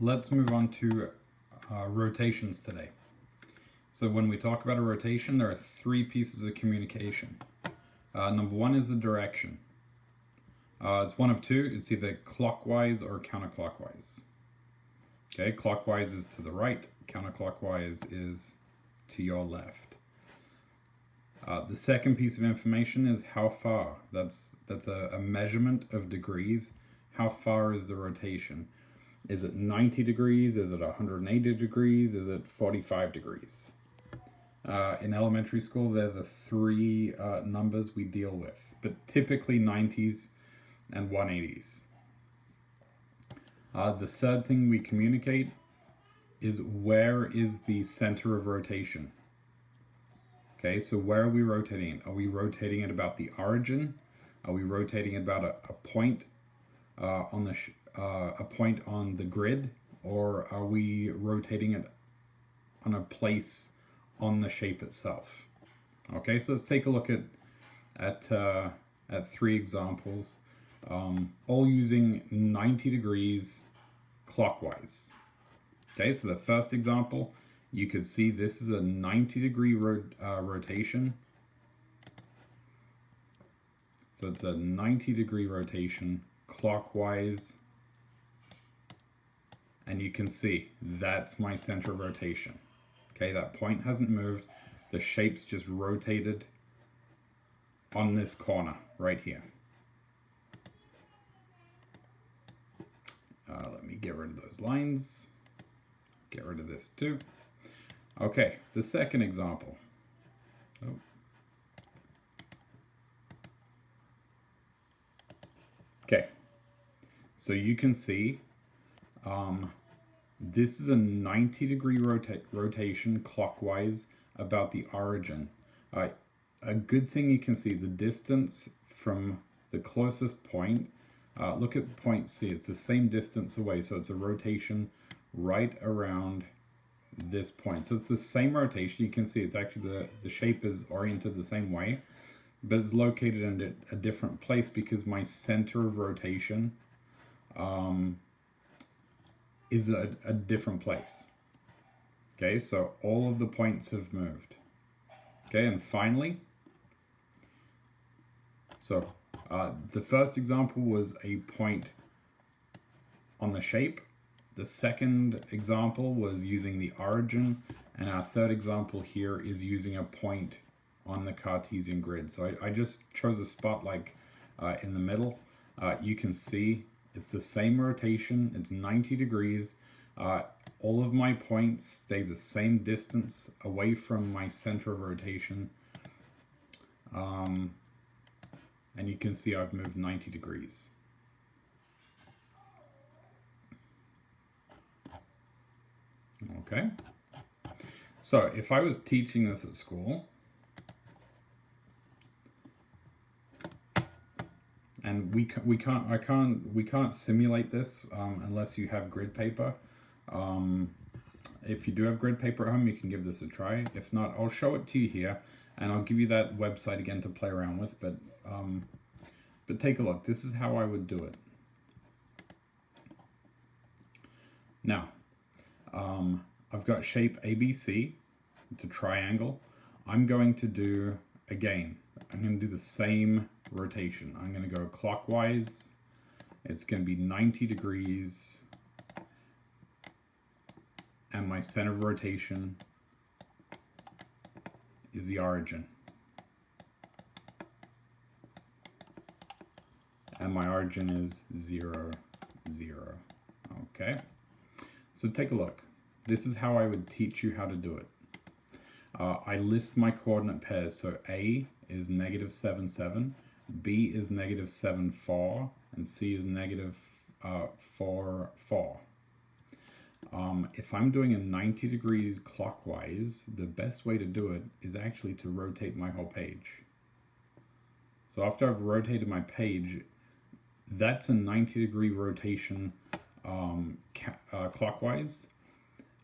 let's move on to rotations today. So when we talk about a rotation, there are three pieces of communication. Number one is the direction. It's one of two. It's either clockwise or counterclockwise. Okay, clockwise is to the right, counterclockwise is to your left. The second piece of information is how far. That's a measurement of degrees. How far is the rotation? Is it 90 degrees? Is it 180 degrees? Is it 45 degrees? In elementary school, they're the three numbers we deal with, but typically 90s and 180s. The third thing we communicate is where is the center of rotation. Okay, so where are we rotating? Are we rotating it about the origin? Are we rotating it about a point on the grid, or are we rotating it on a place on the shape itself? Okay, so let's take a look at three examples, all using 90 degrees clockwise. Okay, so the first example, you could see this is a 90-degree rotation. So it's a 90-degree rotation clockwise. And you can see that's my center of rotation. Okay, that point hasn't moved. The shape's just rotated on this corner right here. Let me get rid of those lines. Get rid of this too. Okay, the second example. Oh. Okay, so you can see this is a 90-degree rotation clockwise about the origin. A good thing you can see the distance from the closest point. Look at point C, it's the same distance away, so it's a rotation right around this point. So it's the same rotation. You can see it's actually the shape is oriented the same way, but it's located in a different place because my center of rotation is a different place. Okay, so all of the points have moved. Okay, and finally, so the first example was a point on the shape. The second example was using the origin, and our third example here is using a point on the Cartesian grid. So I just chose a spot like in the middle. You can see it's the same rotation, it's 90 degrees. All of my points stay the same distance away from my center of rotation. And you can see I've moved 90 degrees. Okay. So if I was teaching this at school, and we can't simulate this unless you have grid paper. If you do have grid paper at home, you can give this a try. If not, I'll show it to you here, and I'll give you that website again to play around with. But take a look. This is how I would do it. Now, I've got shape ABC. It's a triangle. I'm going to do again. I'm going to do the same rotation. I'm going to go clockwise. It's going to be 90 degrees. And my center of rotation is the origin. And my origin is 0, 0. Okay. So take a look. This is how I would teach you how to do it. I list my coordinate pairs. So A is -7, 7. B is -7, 4, and C is -4, 4. If I'm doing a 90 degrees clockwise, the best way to do it is actually to rotate my whole page. So after I've rotated my page, that's a 90-degree rotation clockwise.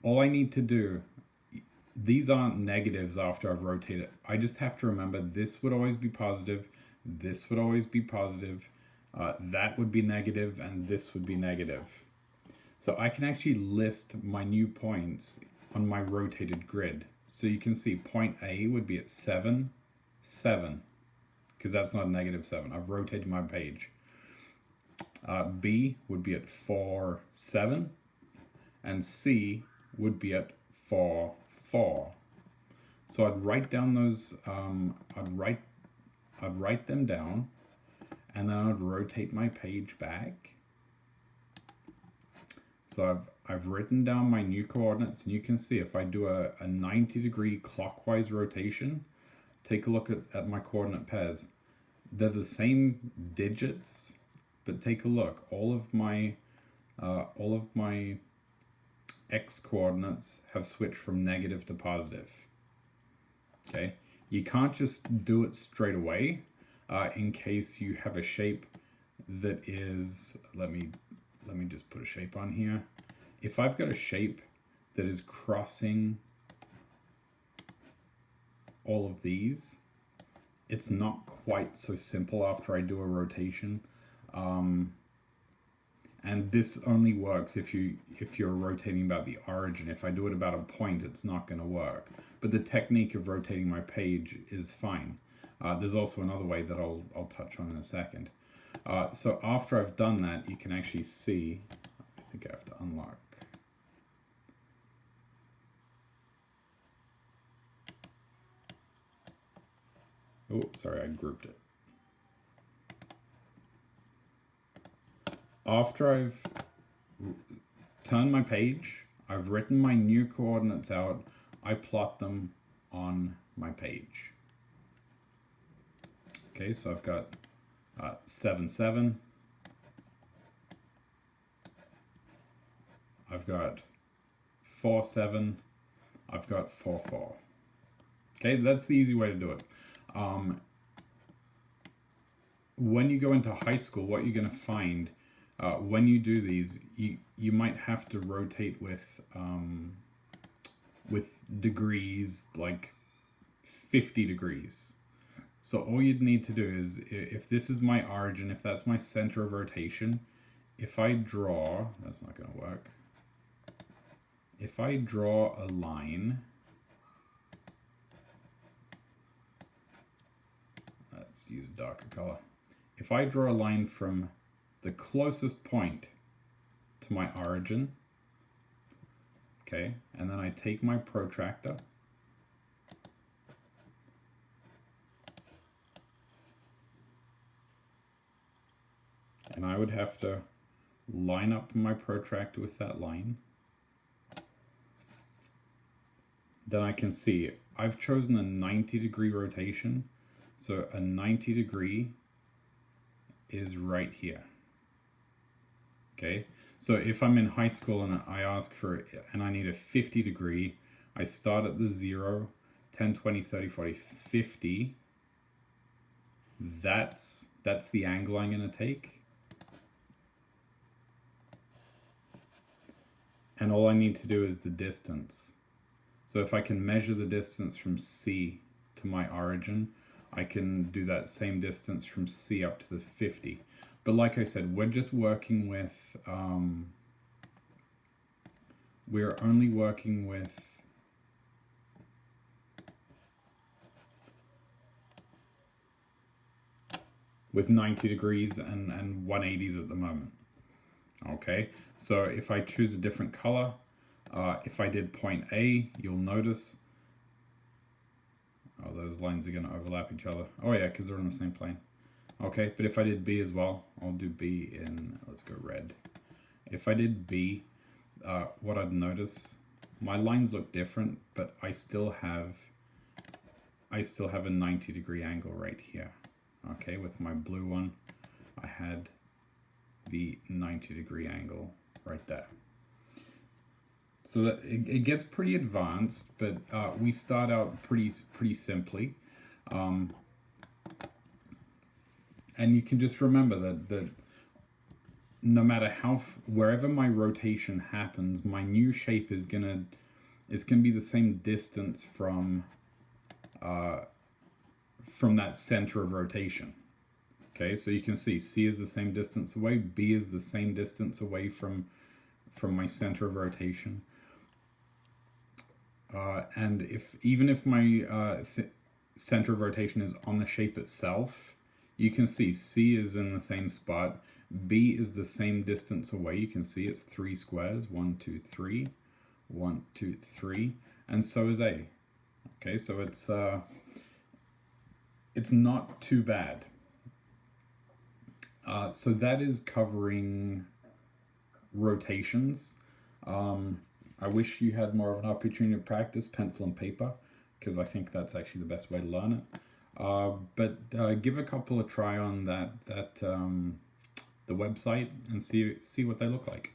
All I need to do, these aren't negatives after I've rotated. I just have to remember this would always be positive, this would always be positive, that would be negative, and this would be negative. So I can actually list my new points on my rotated grid. So you can see point A would be at 7, 7, because that's not a -7. I've rotated my page. B would be at 4, 7, and C would be at 4, 4. So I'd write down those, I'd write them down, and then I'd rotate my page back. So I've written down my new coordinates, and you can see if I do a 90-degree clockwise rotation, take a look at my coordinate pairs. They're the same digits, but take a look. All of my x coordinates have switched from negative to positive. Okay, you can't just do it straight away in case you have a shape that is, let me just put a shape on here. If I've got a shape that is crossing all of these, it's not quite so simple after I do a rotation. And this only works if you're rotating about the origin. If I do it about a point, it's not going to work. But the technique of rotating my page is fine. There's also another way that I'll touch on in a second. So after I've done that, you can actually see, I think I have to unlock. Oh, sorry, I grouped it. After I've turned my page, I've written my new coordinates out, I plot them on my page. Okay, so I've got 7, 7. I've got 4, 7. I've got 4, 4. Okay, that's the easy way to do it. When you go into high school, what you're going to find when you do these, you might have to rotate with degrees, like 50 degrees. So all you'd need to do is, if this is my origin, if that's my center of rotation, if I draw, that's not going to work. If I draw a line, let's use a darker color. If I draw a line from the closest point to my origin, okay, and then I take my protractor, and I would have to line up my protractor with that line. Then I can see I've chosen a 90-degree rotation, so a 90 degree is right here. Okay, so if I'm in high school and I ask for, and I need a 50 degree, I start at the 0, 10, 20, 30, 40, 50. That's the angle I'm going to take. And all I need to do is the distance. So if I can measure the distance from C to my origin, I can do that same distance from C up to the 50. But like I said, we're just working with, we're only working with 90 degrees and 180s at the moment. Okay, so if I choose a different color, if I did point A, you'll notice, oh, those lines are going to overlap each other. Oh yeah, because they're on the same plane. Okay, but if I did B as well, I'll do B in, let's go red. If I did B, what I'd notice, my lines look different, but I still have a 90-degree angle right here. Okay, with my blue one, I had the 90-degree angle right there. So that it gets pretty advanced, but we start out pretty simply. And you can just remember that no matter wherever my rotation happens, my new shape is gonna be the same distance from that center of rotation. Okay, so you can see C is the same distance away, B is the same distance away from from my center of rotation. And even if my center of rotation is on the shape itself, you can see C is in the same spot. B is the same distance away. You can see it's 3 squares. 1, 2, 3. 1, 2, 3. And so is A. Okay, so it's not too bad. So that is covering rotations. I wish you had more of an opportunity to practice pencil and paper, because I think that's actually the best way to learn it. But give a couple a try on the website and see what they look like.